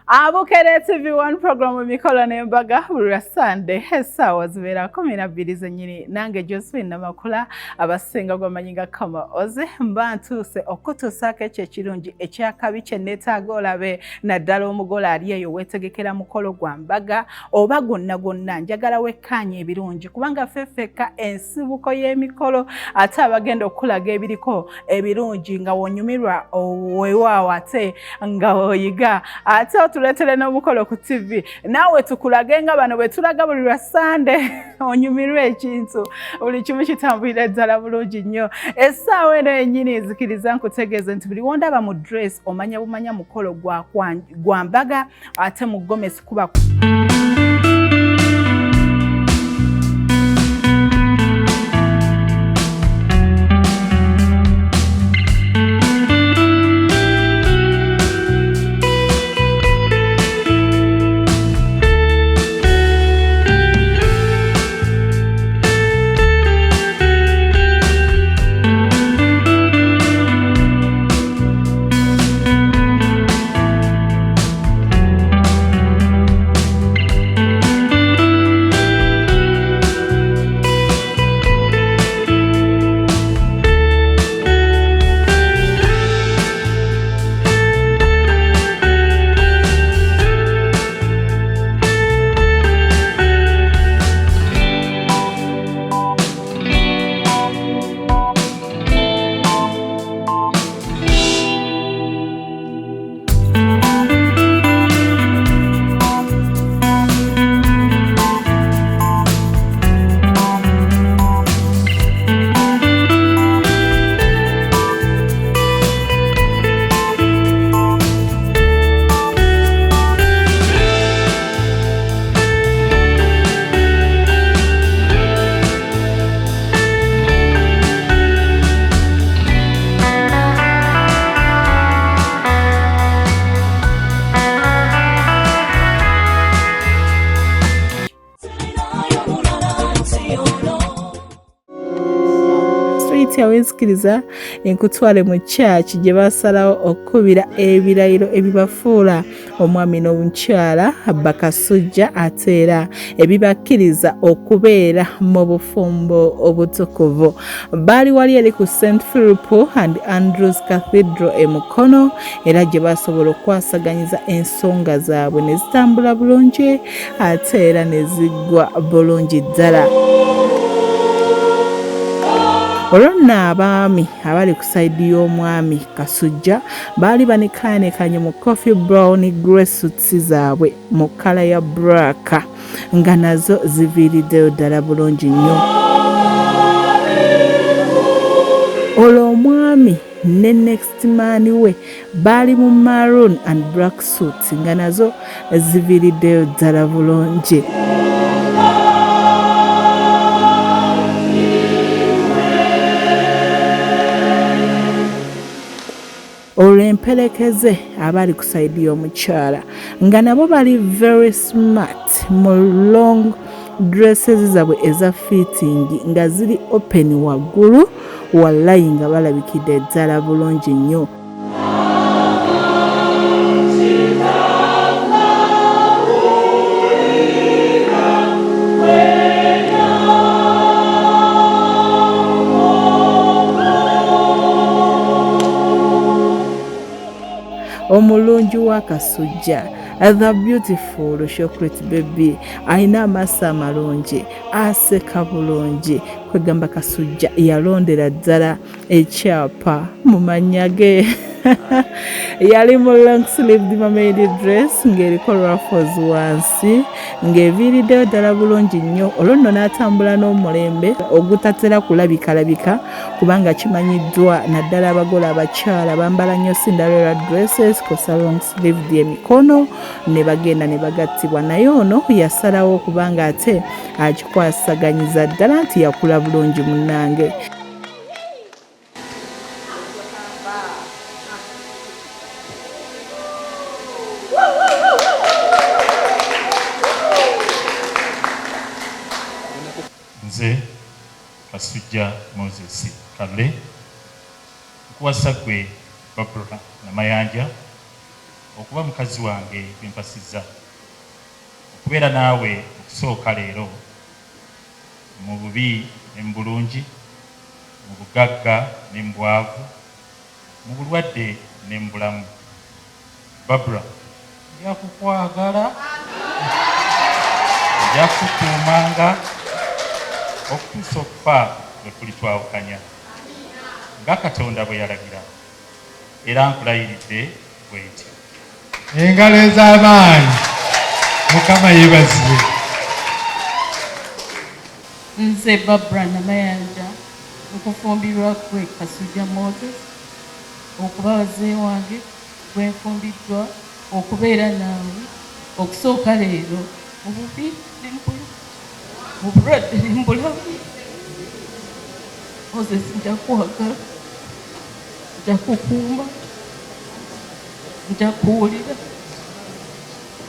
Abukere TV1 program mikolo n'embaga buli Sunday essaawa zibeera 12 zennyini nange Josephine Namakula abasinga gw'amanyinga kama oze mba ntuuse okutuusaako ekyo ekirungi ekyakabi kye neetaaga olabe naddala omugole ali eyo weetegekera mukolo gwa mbaga oba gwonna njagala wekkaanya ebirungi kubanga ffeffeka ensibuko y'emikolo ate abagenda okulaga ebiriko ebirungi nga wonyumirwa weewaawo ate nga oyiga ate tuletere n'omukolo ku TV naawe tukulage nga bano bwe tulaga buli lwa Sunday onyumirwe ekintu buli kimu kitambulira ddala bulungi nnyo essaawa eno yennyini nzikiriza nkutegeeze nti buli wondaba mu dress omanya bumanya mukolo gwa mbaga ate mu Gomesi kuba awezikiriza enkutwale mu church gye basalawo okubira ebirayiro ebibafuula omwami n'omukyala bakasujja ate era ebibakkiriza okubeera mu bufumbo obutukuvu. Baali wali eri ku St. Philip and Andrews Cathedral e Mukono era gye basobola okwasaganyiza ensonga zaabwe ne zitambula bulungi ate era ne ziggwa bulungi ddala. Olwo abaami abali ku sayidi y'omwami Kasujja baali banekaanekanye mu coffee brown grey suits zaabwe mu kkala ya black nga nazo ziviiriddeyo ddala bulungi nnyo. Olwo omwami ne next man we baali mu maroon and black suits nga nazo ziviiriddeyo ddala bulungi. Olw'emperekeze abali ku sayidi y'omukyala nga nabo bali very smart mu long dresses zaabwe eza fitting nga ziri open waggulu wallayi nga balabikidde ddala bulungi nnyo. Omulungi wa Kasujja, the beautiful chocolate baby, ayina amaaso amalungi, aseka bulungi, kwegamba Kasujja yalondera ddala ekyapa mu mannya ge. Yali mu long sleeved mermaid dress ng'eriko ruffles wansi ng'eviiriddeyo ddala bulungi nnyo. Olwo nno n'atambula n'omulembe ogutatera kulabika kubanga kimanyiddwa naddala abagole abakyala bambala nnyo Cinderella dresses kosa long sleeved emikono ne bagenda ne bagattibwa naye ono yasalawo kubanga ate akikwasaganyiza ddala nti yakula bulungi munnange. Nze Kasujja Moses Kale nkuwasa gwe Barbara Namayanja okuba mukazi wange gwempasizza, okubeera naawe okusooka leero mu bubi ne mu bulungi, mu bugagga ne mu bwavu, mu bulwadde ne mu bulamu. Barbara, nja kukwagala, nja kukuumanga okutuusa okufa bwe kulitwawukanya nga Katonda bwe yalagira, era nkulayiridde bw'etyo. Engalo ez'amaanyi. Mukama yeebazibwe. Nze Barbara Namayanja okufumbirwa kwe Kasujja Moses, okuba wazee wange bwenfumbiddwa, okubeera naawe okusooka leero mu bubi mu bulwadde ne mu bulamu. Moses, nja kwagala, nja kukuuma, nja kuwulira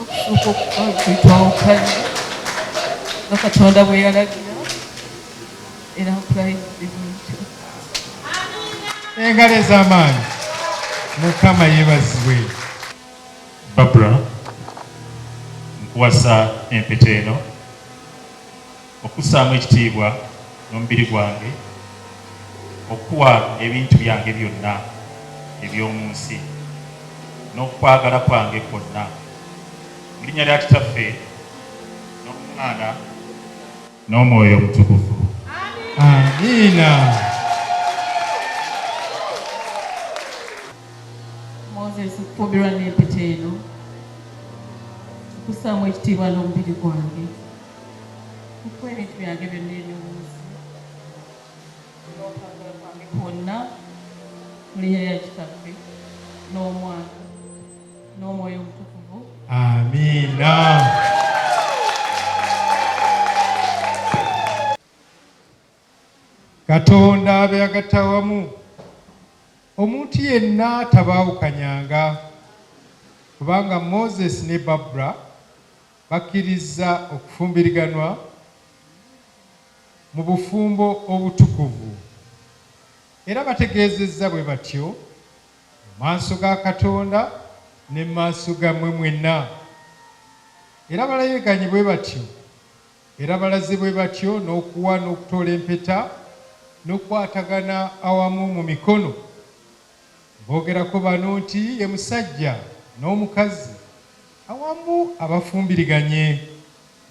okusoboka okufa kwetwawukanye nga Katonda bwe yalagira, era nkulayiridde bwentyo. Engalo ez'amaanyi. Mukama yeebazibwe. Barbara, nkuwasa empeta eno okussaamu ekitiibwa n'omubiri gwange, okuwa ebintu byange byonna eby'omu nsi n'okwagala kwange kwonna, mu linnya lya Kitaffe n'Omwana n'Omwoyo Omutukuvu. Amiina. Moses, okufumbirwa n'empeta eno okussaamu ekitiibwa n'omubiri gwange, okuwa ebintu byange byonna eby'omu nsi n'okwagala kwange kwonna, mu linnya lya Kitaffe n'Omwana n'Omwoyo Omutukuvu. Amiina. Katonda abe yagatta wamu. Omuntu yenna tabaawukanyanga, kubanga Moses ne Barbara bakkiriza okufumbiriganwa mu bufumbo obutukuvu, era bategeezezza bwe batyo mu maaso ga Katonda ne mu maaso gammwe mwenna, era balayeganye bwe batyo, era balaze bwe batyo n'okuwa n'okutoola empeta n'okukwatagana awamu mu mikono, boogerako bano nti ye musajja n'omukazi awamu abafumbiriganye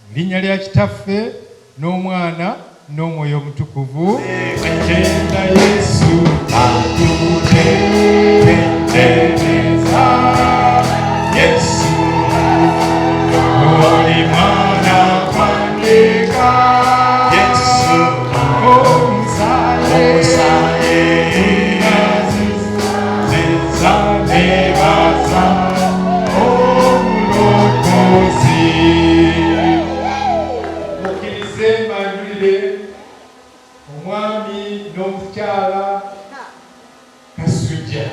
mu linnya lya Kitaffe n'Omwana n'Omwoyo Omutukuvu. Agenda Yesu atutendereza, Yesu oli mwana kwandika, Yesu omusaye ziza nebaza omulokozi. Mukkirize mbanjulire omwami n'omukyala Kasujja.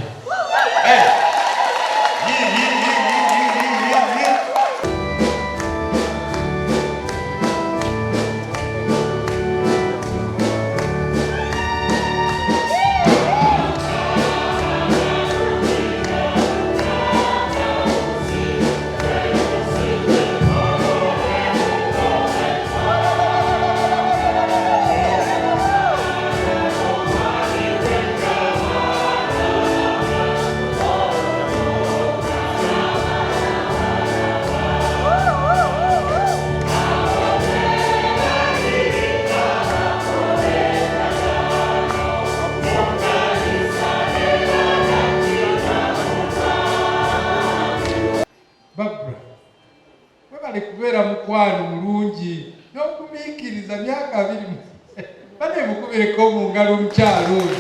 Barbara, webale kubeera mukwano mulungi n'okumiikiriza myaka 2 bane mukubireko mu ngalo omukyalo oyo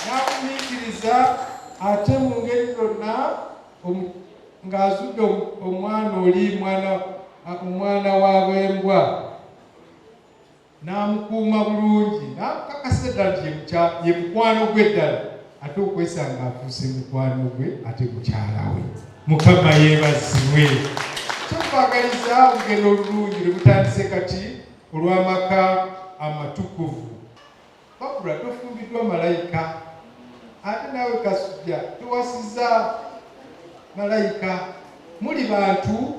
n'akumiikiriza, ate mu ngeri zonna ng'azudde omwana oli omwana w'abembwa n'amukuuma bulungi, n'amukakasa ddala nti ye mukwano gwe ddala, ate okwesanga afuuse mukwano gwe ate mukyala we. Mukama yeebazibwe. Tukwagaliza olugendo olulungi lwe butandise kati olw'amaka amatukuvu. Barbara, tofumbiddwa malayika, ate naawe Kasujja towasizza malayika muli bantu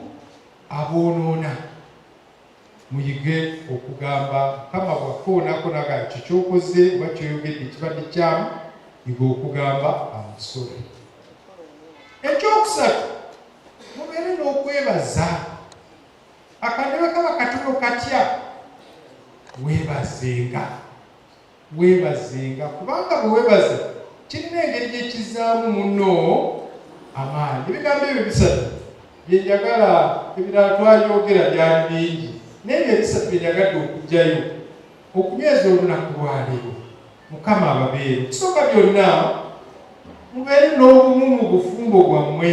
aboonoona. Muyige okugamba Mukama bw'akoonako naga ekyo ky'okoze oba ky'oyogedde kibadde kyamu, yiga okugamba amusole. Ekyokusatu, mubeere n'okwebaza. Akandebe kaba katono katya, weebazenga kubanga bwe weebaza kirina engeri gyekizaamu munno amaanyi. Ebigambo ebyo bisatu bye njagala, ebirala twabyogera byali bingi, n'ebyo ebisatu bye njagadde okugyayo okunyweza olunaku lwaleero. Mukama ababeere. Okusooka byonna mubeere n'obumu mu bufumbo bwammwe,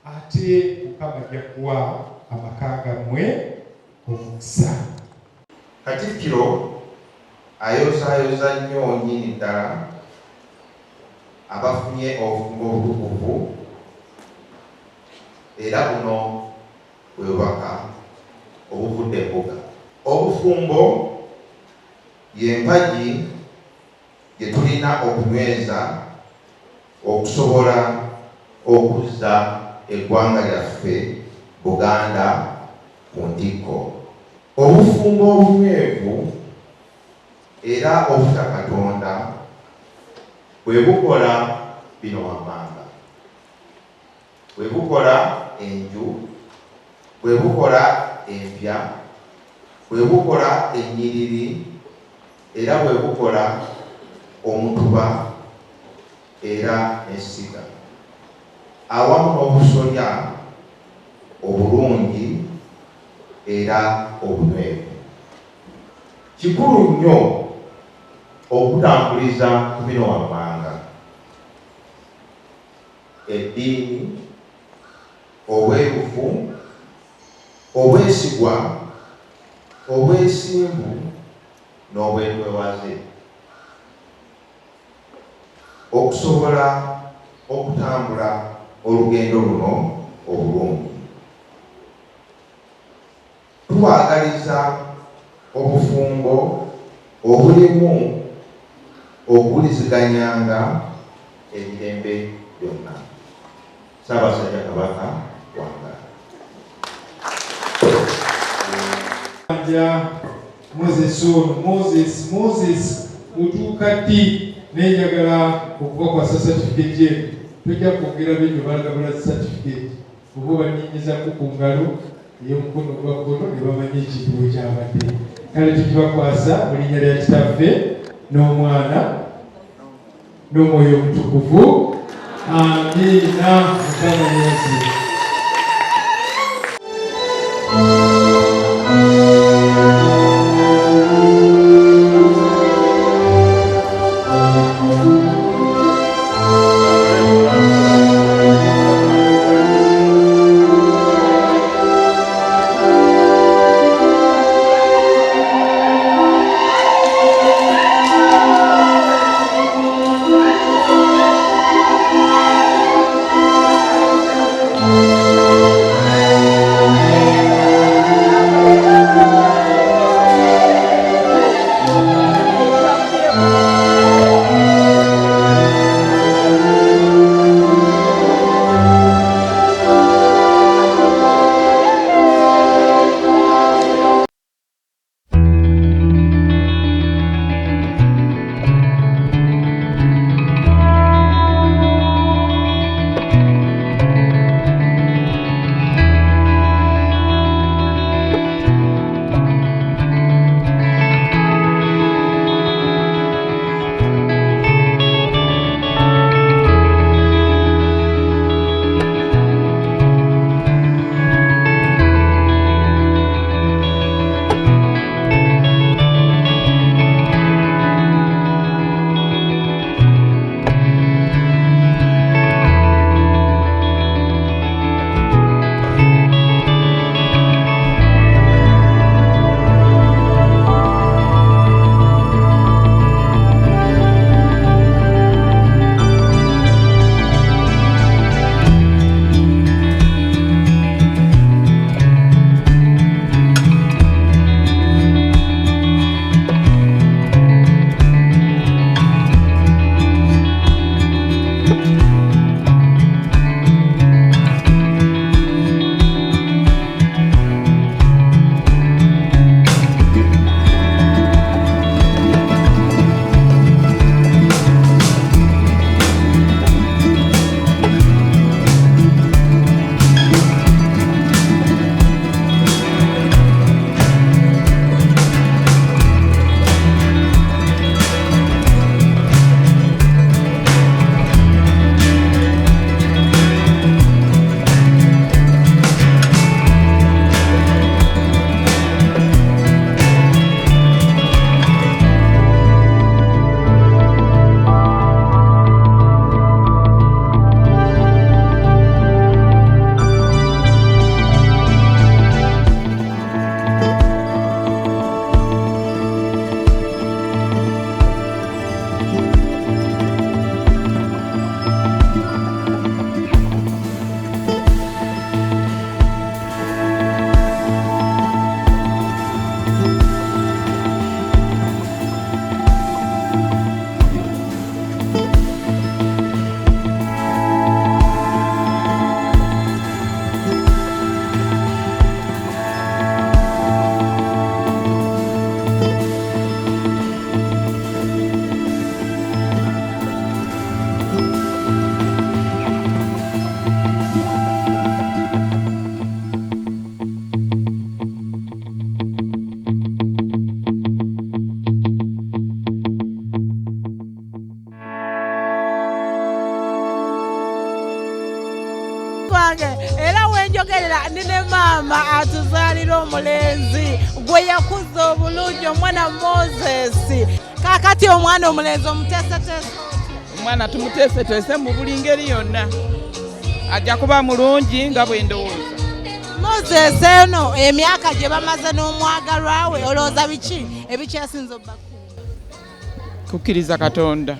ate Mukama ajja kuwa amaka gammwe omukisa. Katikkiro ayozaayoza nnyo nnyini ddala abafunye obufumbo obutukuvu, era buno bwe bubaka obuvudde embuga. Obufumbo y'empagi gye tulina okunyweza okusobola okuzza eggwanga lyaffe Buganda ku ntikko. Obufumbo obunywevu era obutakatonda bwe bukola bino wammanga: bwe bukola enju, bwe bukola empya, bwe bukola ennyiriri, era bwe bukola omutuba era essiga, awamu n'obusolya obulungi era obunywevu. Kikulu nnyo okutambuliza ku bino wammanga: eddiini, obwerufu, obwesigwa, obwesimbu n'obwetwewaze, okusobola okutambula olugendo luno obulungi. Tubaagaliza obufumbo obulimu okuwuliziganyanga emirembe byonna. Ssaabasajja Kabaka wanga. Moses otuuka ddi nenjagala okubakwasa certificate ye. Tujja kwogera binyo balagabula certificate oba banyinyizaku ku ngalo ey'omukono gwa kkono ne bamanya ekizibu kyabadde. Kale tukibakwasa mu linnya lya Kitaffe n'Omwana n'Omwoyo Omutukuvu. Amiina. Mukama Yesu. gwange era wenjogerera ndine maama atuzaalira omulenzi gwe yakuza obulungi omwana Moses. Kaakati omwana omulenzi omuteeseteese omwana tumuteeseteese mu buli ngeri yonna ajja kuba mulungi nga bwe ndowooza. Moses eno emyaka gye bamaze n'omwagalwa we olowooza biki ebikyasinza obba kukkiriza Katonda.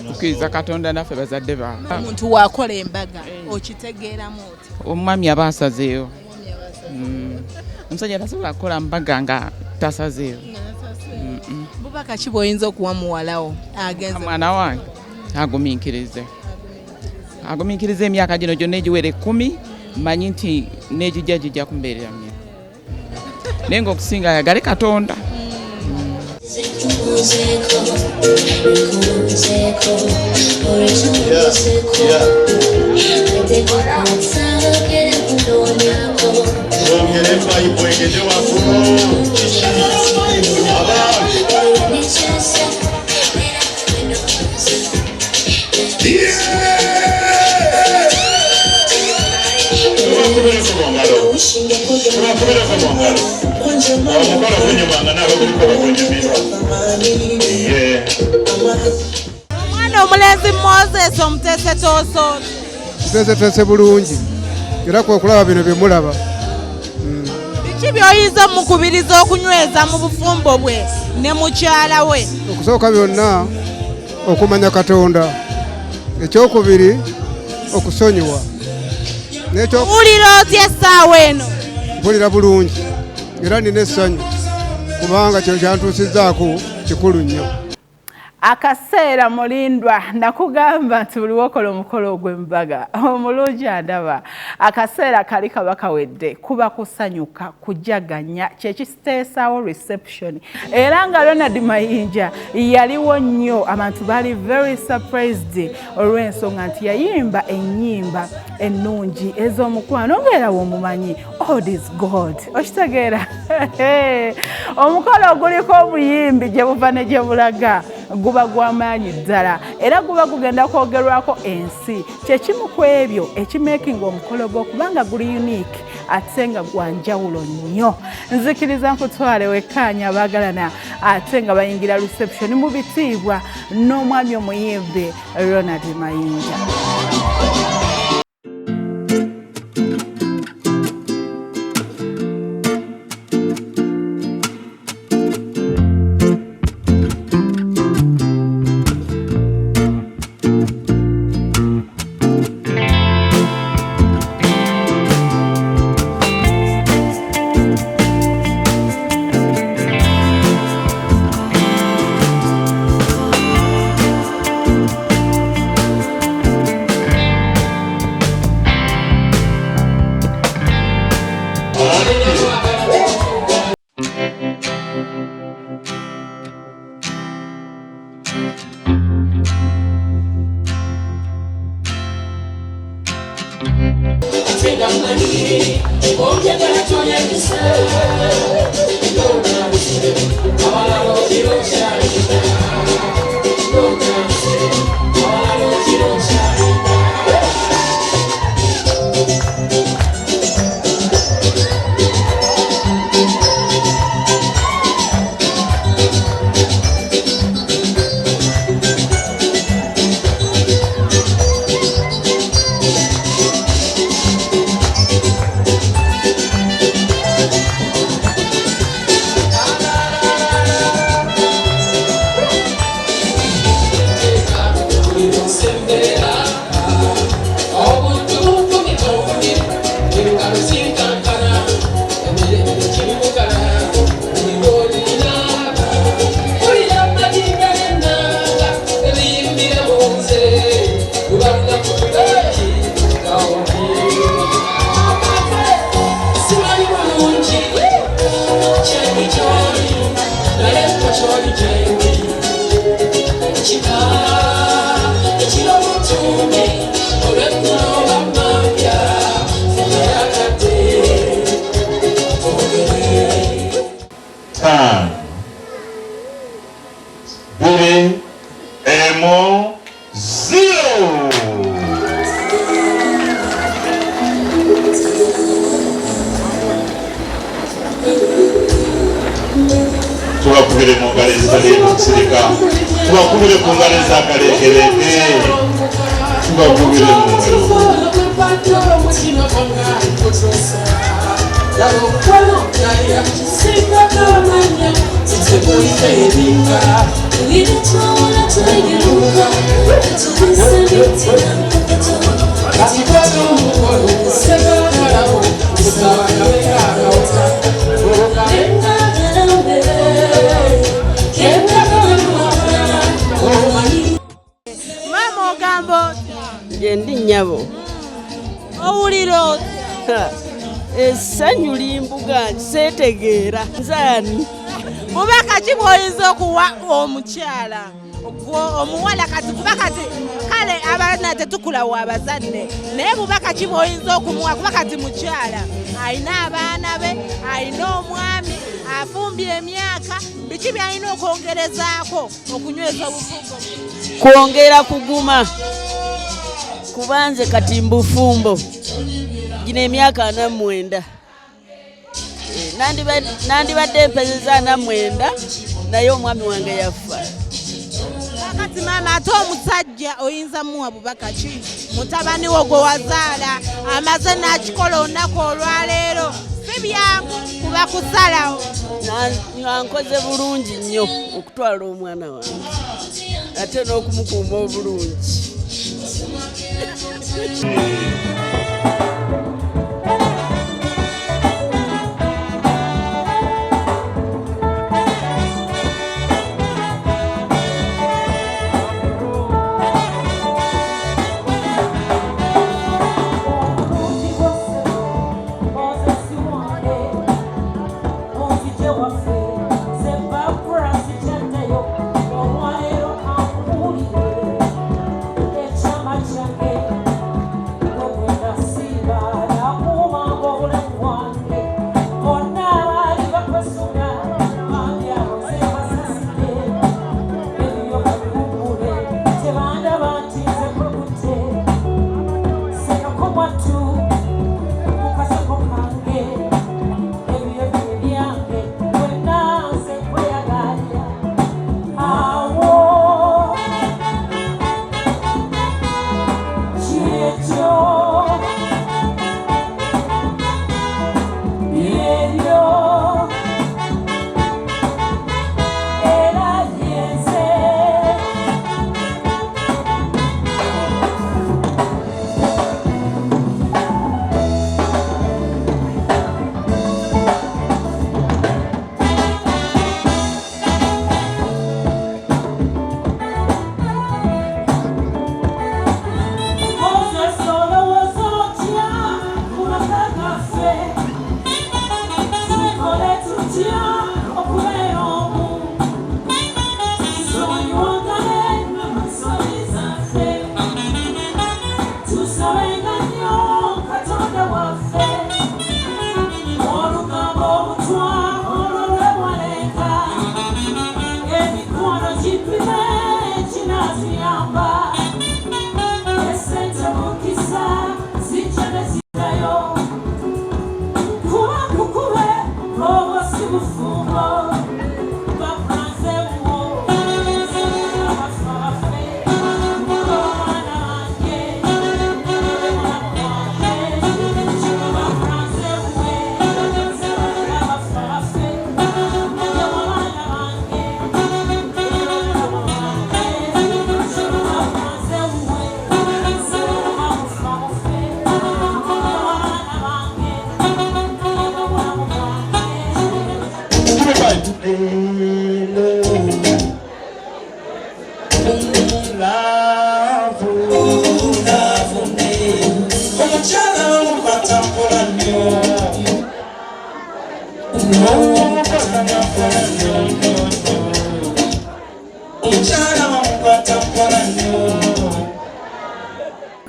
Kukkiriza Katonda naffe bazadde baabwe. Omuntu waakola embaga okitegeeramu oti? Omwami aba asazeewo. Omusajja tasobola kukola mbaga nga tasazeewo. Bubaka ki bw'oyinza okuwa muwalawo agenze? Mwana wange agumiikiriza emyaka gino gyonna egiwera 10, manyi nti n'egijja kumbeerera mmere naye ng'okusinga ayagale Katonda. Omwana omulenzi Moses omuteeseteese bulungi era kwokulaba bino bye mulaba. Biki by'oyinza mukubiriza okunyweza mu bufumbo bwe ne mukyala we? Okusooka byonna okumanya Katonda, ekyokubiri okusonyiwa. Mpulira otya essaawa eno? Mpulira bulungi era nina essanyu kubanga kino kyantuusizzaako kikulu nnyo. Akaseera mulindwa nakugamba nti buli wokola omukolo ogw'embaga omulungi andaba. Akaseera kali kaba kawedde kuba kusanyuka kujaganya kyekiteesawo reception era nga Ronald Mayinja yaliwo nnyo. Abantu bali very surprised olw'ensonga nti yayimba ennyimba ennungi ez'omukwano ng'era w'omumanyi all is God. Okitegeera omukolo oguliko obuyimbi gye buva ne gye bulaga guba gw'amaanyi ddala era guba gugenda kwogerwako ensi. Kyekimu ku ebyo ekimakinga omukolo gw'okubanga guli unique ate nga gwa njawulo nnyo. Nzikiriza nkutwale wekkaanya abaagalana ate nga bayingira reception mu bitiibwa n'omwami omuyimbi Ronald Mayinja. tubakubire mu ngalo ezitaleeta kusirika, tubakubire ku ngalo ezakaleekereke, tubakubire mu ngalo. Mama ogambo ndi nnyabo owuliro essanyu limbuga nseetegeera nzaani bubaka ki bw'oyinza okuwa omukyala omuwala kati kuba kati kale abaana tetukula wa abazadde naye bubaka ki bw'oyinza okumuwa kuba kati mukyala alina abaana be alina omwami afumbye emyaka biki byalina okwongerezaako okunyweza obufumbo kwongera kuguma kubanze kati mbufumbo gino emyaka 49 nandibadde mpezeza 49 naye omwami wange yafa. kati maama ate omusajja oyinza muwa bubaka ki mutabani wo gwe wazaala amaze n'akikola olunaku olwaleero si byangu kuba kusalawo nkoze bulungi nnyo okutwala omwana wange ate n'okumukuuma obulungi.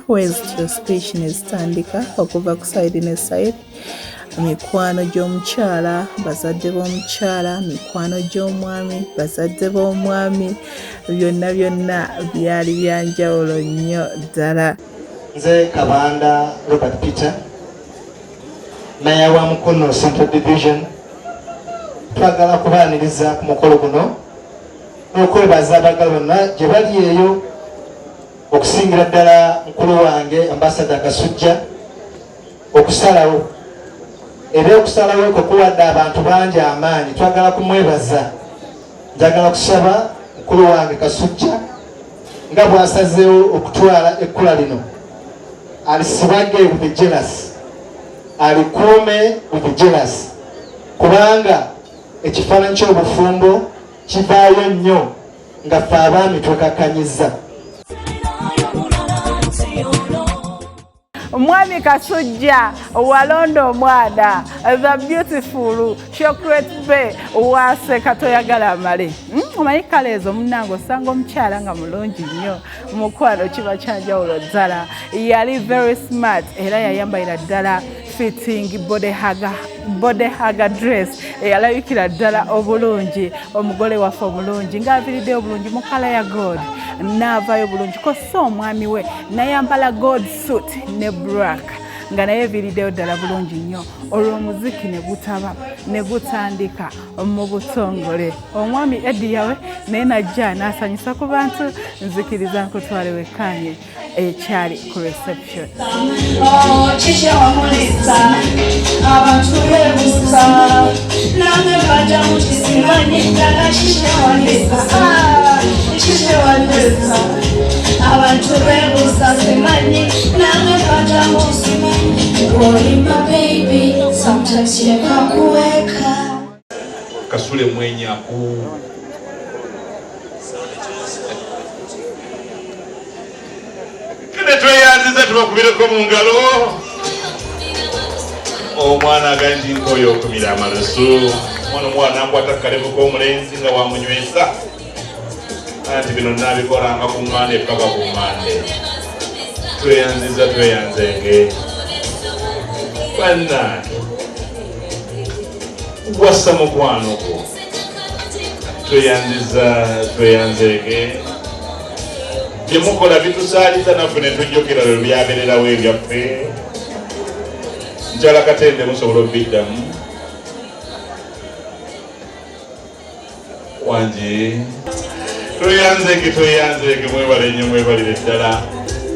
West speech nezitandika okuva ku side ne side. Mikwano gy'omukyala bazadde b'omukyala, mikwano gy'omwami bazadde b'omwami, byonna byali byanjawulo nnyo ddala. Nze Kabanda Robert Peter, Mayor wa Mukono Central Division, twagala kubaaniriza ku mukolo guno n'okwebaza abagala bonna gye bali eyo okusingira ddala mukulu wange Ambassador Kasujja okusalawo era okusalawo ekyo kuwadde abantu bangi amaanyi. Twagala kumwebaza. Njagala kusaba mukulu wange Kasujja nga bw'asazeewo okutwala ekkula lino alisibage with the jealous, alikuume with the jealous, kubanga ekifaananyi ky'obufumbo kivaayo nnyo nga ffe abaami twekakkanyiza. Mwami Kasujja walonda omwana the beautiful chocolate bay wase katoyagala amale. Omanyi kale ezo munnange osanga omukyala nga mulungi nnyo mukwano kiba kyanjawulo ddala. Yali very smart era yayambalira ddala fitting body hugger dress eyalabikira ddala obulungi. Omugole waffe omulungi ng'aviridde obulungi mu kala ya gold n'avaayo bulungi ko so omwami we nayambala gold suit ne black nga naye viriddeyo ddala bulungi nnyo. Olw'omuziki ne gutaba ne gutandika mu butongole. Omwami Eddie yawe naye najja n'asanyusa ku bantu. Nzikiriza nkutwale wekkaanye ekyali ku reception. Kishe wamulisa abantu bebuuza nange bajja mu kisimanyi ddala kishe walisa abantu bebuuza simanyi nange bajja mu kisimanyi olima baby sometimes yekakuweka Kasule mwenyaku tweyanziza tubakubireko mu ngalo. Omwana agandi nkoyo okumira amaloso omwana ankwata kalevu k'omulenzi nga wamunywesa anti bino nabikolanga ku mmande paka ku mmande. Tweyanziza tweyanzenge bannange wassa mukwano gwo. Tweyanziza tweyanzenge byemukola bitusaaliza naffe ne tujjukira lwe byabererawo ebyaffe. Njala Katende musobola obiddamu wanje. Tweyanzeke mwebale nnyo mwebalire ddala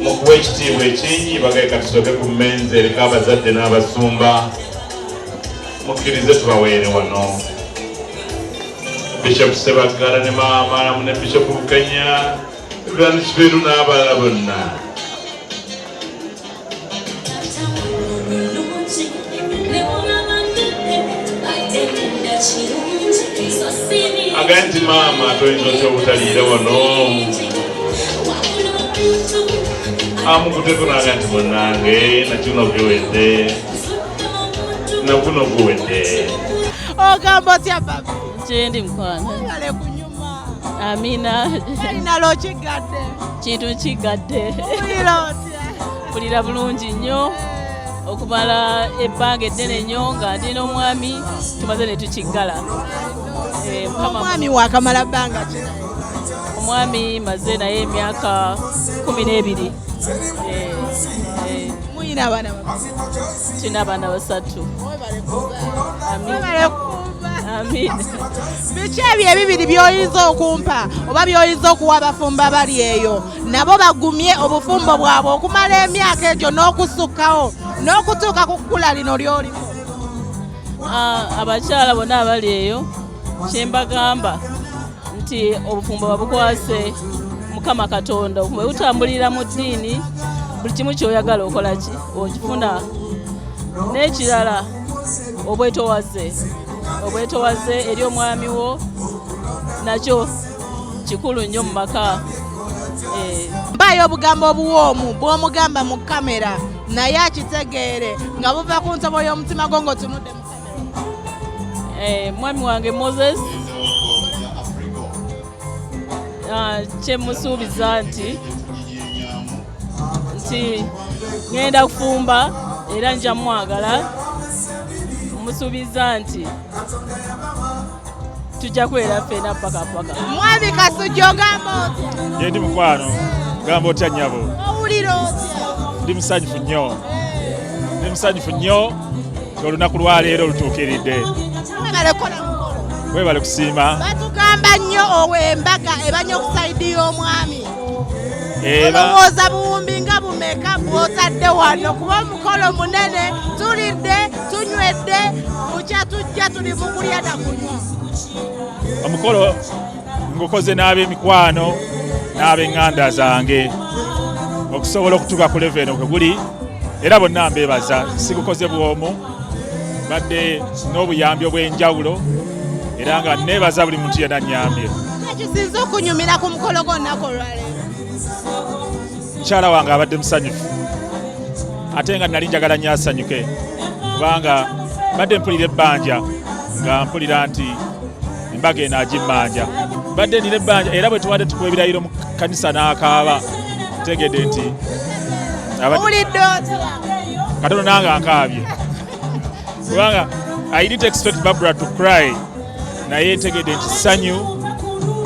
mukuwa ekitiibwa ekingi. Bagaye katusooke ku mmenzi eriko abazadde n'abasumba mukkirize tubaweere wano. Bishop Sebagala ne maama ne Bishop Bukenya Grand Kiberu n'abalala bonna. Aganti maama toyinza otya obutaliira wano amukuteko n'aganti munnange nakino biwedde nakuno guwedde. Ogamba otya baba? Kyendi mukwano. Ale kunyuma. Amina. Nalo kigadde. Kintu kigadde. Mpulira otya? Mpulira bulungi nnyo okumala ebbanga eddene nnyo nga ndi n'omwami tumaze ne tukiggala. Omwami wakamala bbanga ki? Omwami maze naye emyaka 12. Muyina abaana tulina abaana 3. Amina. Biki ebyo ebibiri by'oyinza okumpa oba by'oyinza okuwa abafumba bali eyo nabo bagumye obufumbo bwabwe okumala emyaka egyo n'okusukkawo n'okutuuka ku kkula lino ly'olimu? Abakyala bonna abali eyo kyembagamba nti obufumbo babukwase Mukama Katonda. Bwe butambulira mu ddiini buli kimu ky'oyagala okola ki okifuna. N'ekirala obwetowaze eri omwami wo nakyo kikulu nnyo mu maka. Mbayo obugambo obuwoomu bw'omugamba mu kamera naye akitegeere nga buva ku ntobo y'omutima gwo ng'otunudde mu kamera. Mwami wange Moses kyemusuubiza nti ngenda kufumba era nja mwagala. Musuubiza nti tujja kwera ffena paka. Mwami Kasujja ogamba otya? Yendi mukwano gamba otya nnyabo? Owulira otya? Ndi musanyufu nnyo ng'olunaku lwaleero lutuukiridde. webale kusiima. Batugamba nnyo ow'embaga ebanya okusaidiya omwami. Olowooza buwumbi nga bumeka bw'otadde wano kuba omukolo munene tulidde tunywedde bukya tujja tuli mu kulya na kunywa. Omukolo ngukoze n'ab'emikwano n'ab'eŋŋanda zange okusobola okutuuka ku level eno kwe guli era bonna mbeebaza sigukoze bw'omu badde n'obuyambi obw'enjawulo era nga neebaza buli muntu yenna nnyambye. Ekisinza okunyumira ku mukolo gw'onnaku olwaleero? Mukyala wange abadde musanyufu ate nga nali njagala nnyo asanyuke kubanga badde mpulira ebbanja nga mpulira nti embaga eno agimmanja. Badde nina ebbanja era bwe tubadde tukuba ebirayiro mu kanisa n'akaaba ntegedde nti katono nange ankaabye kubanga I didn't expect Barbara to cry naye ntegedde nti sanyu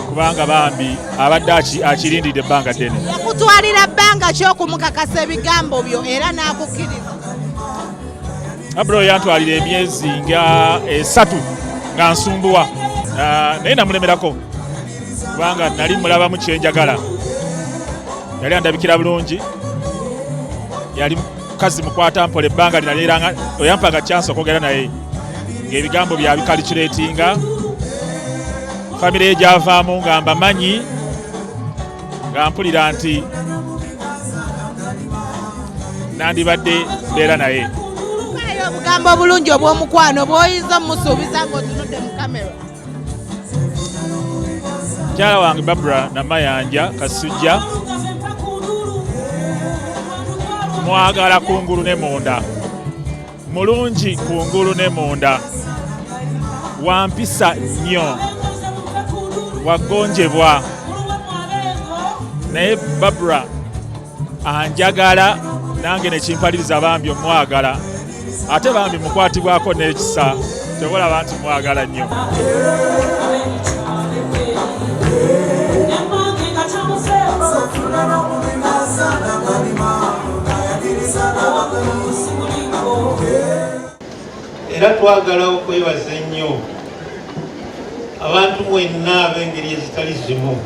kubanga bambi abadde akirindidde ebbanga ddene. Yakutwalira bbanga ki okumukakasa ebigambo byo era n'akukkiriza? Barbara yantwalira emyezi nga 3 nga nsumbuwa naye namulemerako kubanga nali mulabamu kyenjagala. Yali andabikira bulungi, yali mukazi mukwata mpola ebbanga linaliranga oyampaga chance okwogera naye ng'ebigambo byabikalikulatinga famire ye gyavaamu nga mbamanyi nga mpulira nti nandibadde mbeera naye. Kale obugambo obulungi obw'omukwano bw'oyinza omusuubiza ng'otunudde mu kamera. Mukyala wange Barbara Namayanja Kasujja mwagala kungulu ne munda, mulungi kungulu ne munda, wampisa nnyo, wagonjebwa naye Barbara anjagala nange nekimpaliriza bambi omwagala ate bambi mukwatibwako n'ekisa tebolaba nti mwagala nnyo. Era twagala okwebaza ennyo abantu mwenna ab'engeri ezitali zimu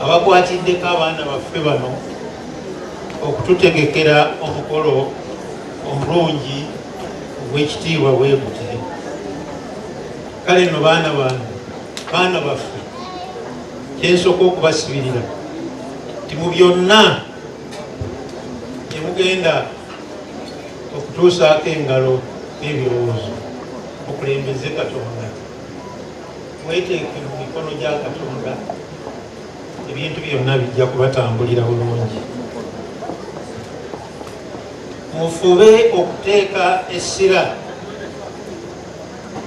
abakwatiddeko abaana baffe bano okututegekera omukolo omulungi ogw'ekitiibwa bwe guti. Kale nno baana baffe kyensooka okubasibirira nti mu byonna bye mugenda okutuusaako engalo n'ebirowoozo okulembeze Katonda, mweteeke mu mikono gya Katonda, ebintu byonna bijja kubatambulira bulungi. Mufube okuteeka essira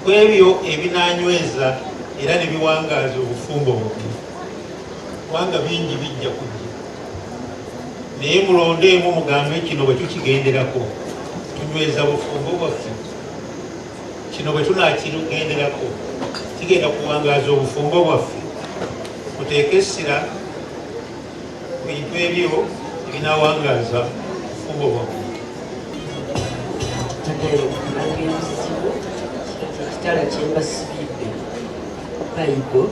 ku ebyo ebinanyweza era ne biwangaaza obufumbo bwonna, kubanga bingi bijja kujja, naye mulondeemu mugambe kino bwe tukigenderako tunyweza bufumbo bwaffe, kino bwe tunaakigenderako kigenda kuwangaaza obufumbo bwaffe. Muteeke essira ku bintu ebyo ebinaawangaaza obufumbo bwaffe. Ekitala kyembasibidde Bayibo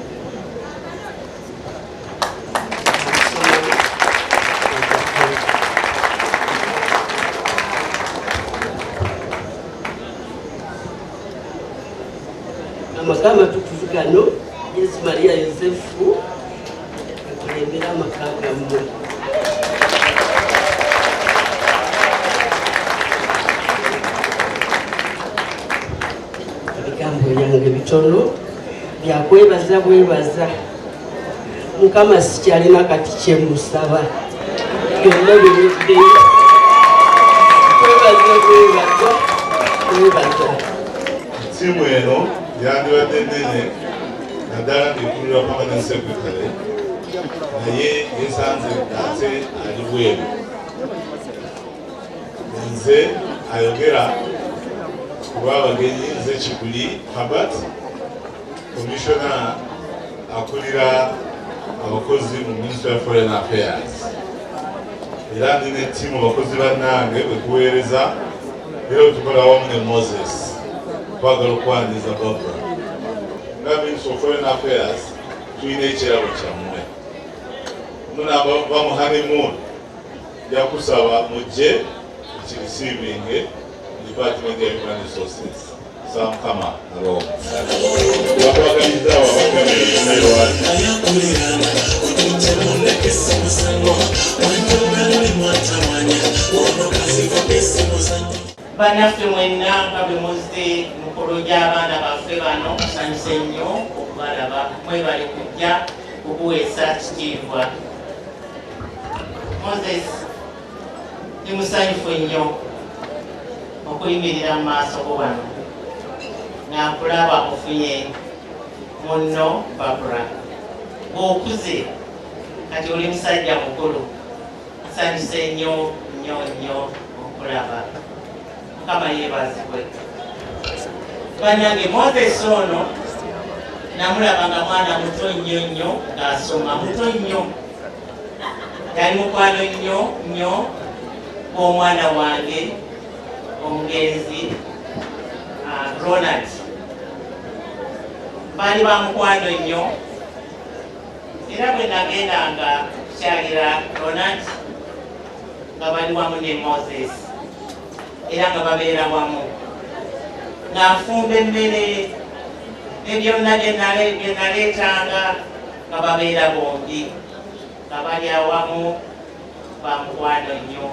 amaka amatukuvu gano Yesu Maria Yosefu akulembera amaka gammwe. Ebigambo byange bitono byakwebaza bwebaza Mukama sikyalina kati kyemusaba byonna biweddeyo. Kwebaza Ttiimu eno yandibadde nnene naddala ng'ekulirwa permanent secretary naye yesanze ate ali bweru. Nze ayogera kuba abagenyi nze Kiguli Herbert, commissioner akulira abakozi mu Ministry of Foreign Affairs. Era ndina ettiimu abakozi bannange bwe tuweereza era bwe tukola wamu ne Moses twagala okwaniriza Barbara. nga Ministry of Foreign Affairs tulina ekirabo kyammwe munaba mu honeymoon yakusaba mujje ekirisivinge Department of Human Resources Mukama alo wakwagaliza Banaffe mwenna nga bwe muzze mu kolo gy'abaana baffe bano musanyuse nnyo okubalaba mwebale kujja okuweesa kitiibwa. Moses ndi musanyufu nnyo okuyimirira mu maaso go bano nga nkulaba ofunye munno Barbara bw'okuze kati oli musajja mukulu nsanyuse nnyo nnyo nnyo okulaba. Mukama yeebazibwe. Bannange Moses ono namulaba nga mwana muto nnyo nnyo ng'asoma muto nnyo yali mukwano nnyo nnyo gw'omwana wange omugenzi Ronald. Baali ba mukwano nnyo era bwe nagendanga kukyalira Ronald nga bali wamu ne Moses era nga babeera wamu ng'afumba emmere ne byonna bye naleetanga nga babeera bombi nga bali awamu ba mukwano nnyo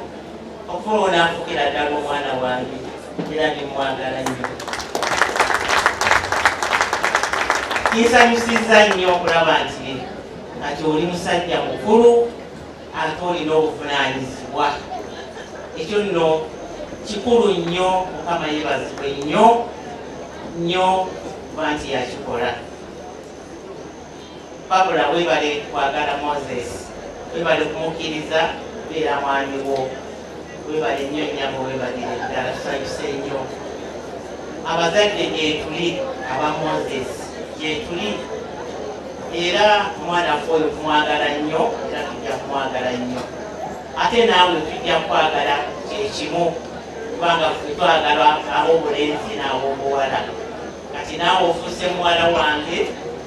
okuba onaafukira ddala omwana wange era nimwagala nnyo. Kinsanyusizza nnyo okulaba nti oli musajja mukulu ate olina obuvunaanyizibwa. Ekyo nno kikulu nnyo. Mukama yeebazibwe nnyo nnyo kuba nti yakikola. Barbara weebale kwagala Moses, weebale kumukkiriza beera mwami wo, weebale nnyo nnyama weebalire ddala tusanyuse nnyo. Abazadde gyetuli aba Moses gyetuli era omwana ffe oyo tumwagala nnyo era tujja kumwagala nnyo ate naawe tujja kwagala kyekimu kubanga ffe twagala ab'obulenzi n'ab'obuwala. Kati naawe ofuuse muwala wange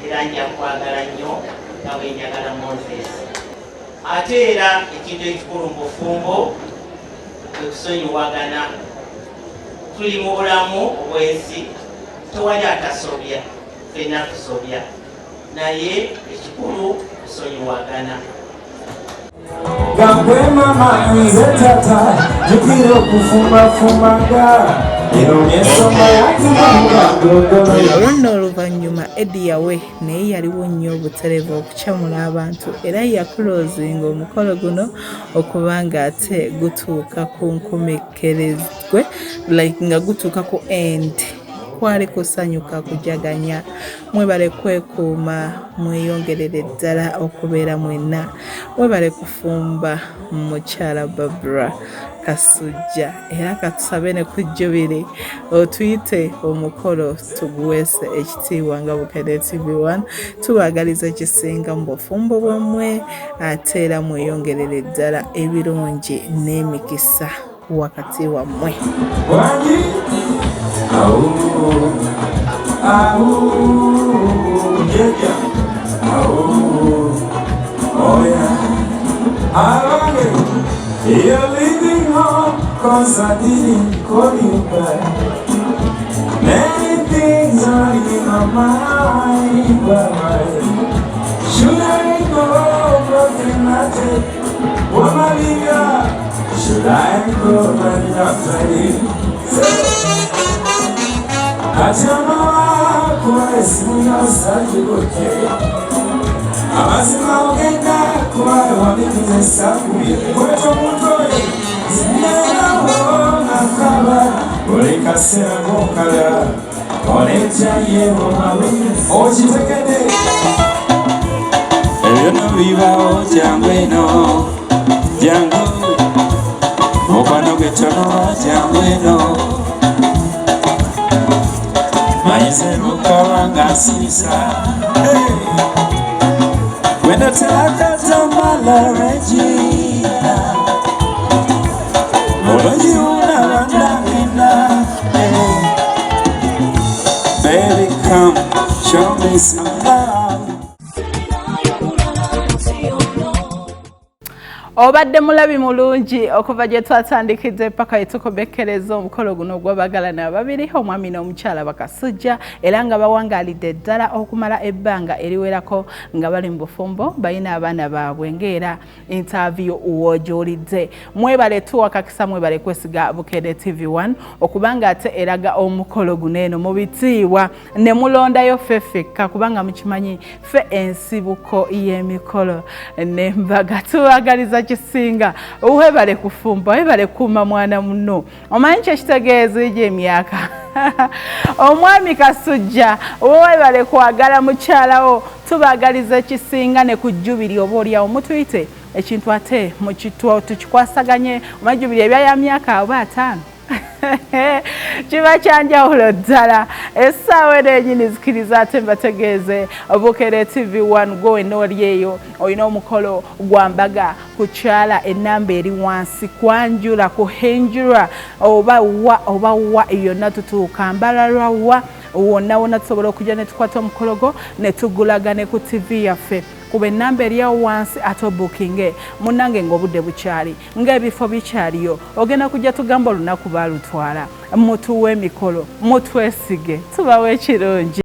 era nja kwagala nnyo nga bwe njagala Moses. Ate era ekintu ekikulu mu bufumbo kwe kusonyiwagana. Tuli mu bulamu obw'ensi tewali atasobya, ffenna tusobya naye ekikulu kusonyiwagana. Gambwe mama nze tata jukira okufumbafumbaga olwo nno oluvannyuma Eddie yawe naye yaliwo nnyo obutereevu okukyamula abantu era yakuloozinga omukolo guno okuba nga ate gutuuka ku nkomekerezwe nga gutuuka ku end. Kwali kusanyuka kujaganya. Mwebale kwekuuma mweyongerere ddala okubeera mwenna. Mwebale kufumba mukyala Barbara Kasujja era katusabe ne ku Jjubiri otuyite omukolo tuguweese ekitiibwa nga Bukedde TV1 tubaagaliza ekisinga mu bufumbo bwammwe ate era mweyongerere ddala ebirungi n'emikisa wakati wammwe. You're leaving home cause I didn't call you back. Many things are in my mind, but should I go broken hearted? Woman, should I go right after you? Achama kwa esina sajiboke Abasima ogenda kwa wabikize sakuye Kweto mutoye Zinena wona kaba Oleka sera ngokala Oleja yewo mawe Ochitekede Eyono viva o jangweno Jango Mokano getono jangweno Maizero kawanga sisa Wendo telakata mala Regina Moloji una wandangina Baby come show me peace and love. Obadde mulabi mulungi okuva gye twatandikidde paka etukobekereza omukolo guno gw'abagalana ababiri omwami n'omukyala Bakasujja era nga bawangaalidde ddala okumala ebbanga eriwerako nga bali mu bufumbo balina abaana baabwe ng'era interview w'ogyolidde. Mwebale tuwakakisa mwebale kwesiga Bukedde TV1 okubanga ate eraga omukolo guno eno mu bitiibwa ne mulondayo ffeffekka kubanga mukimanyi ffe ensibuko y'emikolo n'embaga tuwagaliza kisinga webale kufumba webale kuma mwana muno omanyi kyekitegeeza egy'emyaka omwami Kasujja webale kwagala mukyalawo tubagaliza kisinga ne kujjubiri oba olyawo mutuyite ekintu ate tukikwasaganye omajjubiri ebya myaka oba 5 kiba kyanjawulo ddala essaawa enyini zikiriza ate mbategeeze Bukedde TV1 gwe n'oli eyo olina omukolo gwa mbaga kukyala ennamba eri wansi kwanjula kuhenjulwa oba wa yonna tutuuka mbalalwa wa wonna tusobola okujja ne tukwata omukologo ne tugulagane ku TV yaffe kuba ennamba eri awo wansi ate bookinge munnange ng'obudde bukyali ng'ebifo bikyaliyo ogenda kujja tugamba olunaku baalutwala mutuwe emikolo mutwesige tubawe ekirungi.